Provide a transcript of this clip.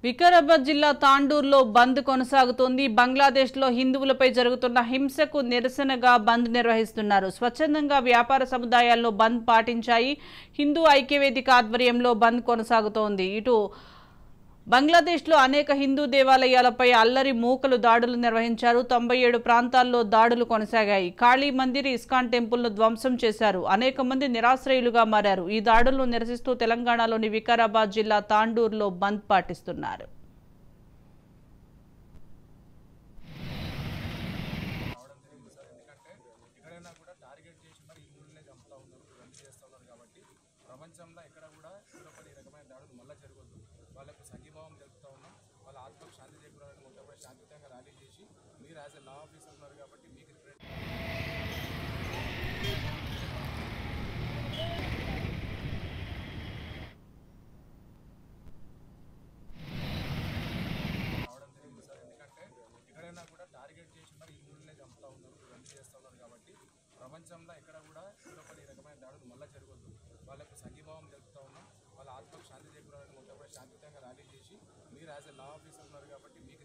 వికారాబాద్ జిల్లా తాండూరులో బంద్ కొనసాగుతోంది. బంగ్లాదేశ్లో హిందువులపై జరుగుతున్న హింసకు నిరసనగా బంద్ నిర్వహిస్తున్నారు. స్వచ్ఛందంగా వ్యాపార సముదాయాల్లో బంద్ పాటించాయి. హిందూ ఐక్యవేదిక ఆధ్వర్యంలో బంద్ కొనసాగుతోంది. ఇటు బంగ్లాదేశ్లో అనేక హిందూ దేవాలయాలపై అల్లరి మూకలు దాడులు నిర్వహించారు. 97 ప్రాంతాల్లో దాడులు కొనసాగాయి. కాళీ మందిర్, ఇస్కాన్ టెంపుల్ను ధ్వంసం చేశారు. అనేక మంది నిరాశ్రయులుగా మారారు. ఈ దాడులను నిరసిస్తూ తెలంగాణలోని వికారాబాద్ జిల్లా తాండూరులో బంద్ పాటిస్తున్నారు. ప్రపంచంలో ఎక్కడ కూడా ఈ రకమైన దాడులు మళ్ళీ జరగొద్దు. వాళ్ళకు సంఘీభావం తెలుపుతూ ఉన్నాం. వాళ్ళ ఆత్మకు శాంతి చేకూరాలని మొత్తంపై శాంతియుతంగా ర్యాలీ చేసి మీరు యాజ్ ఎ లా ఆఫీసర్ ఉన్నారు కాబట్టి మీకు రావడం జరిగింది సార్. ఎందుకంటే ఎక్కడైనా కూడా టార్గెట్ చేసి మరి హిందువులనే చంపుతూ ఉన్నారు, రన్ చేస్తూ ఉన్నారు కాబట్టి ప్రపంచంలో ఎక్కడ కూడా ఈ రకమైన దాడులు మళ్ళీ జరగొద్దు. వాళ్ళకు సంఘీభావం తెలుపుతూ ఉన్నాం. వాళ్ళ ఆత్మకు శాంతి చేకూరాలని మొత్తంపై శాంతియుతంగా ర్యాలీ చేసి మీరు యాజ్ ఎ లా ఆఫీసర్ ఉన్నారు కాబట్టి మీకు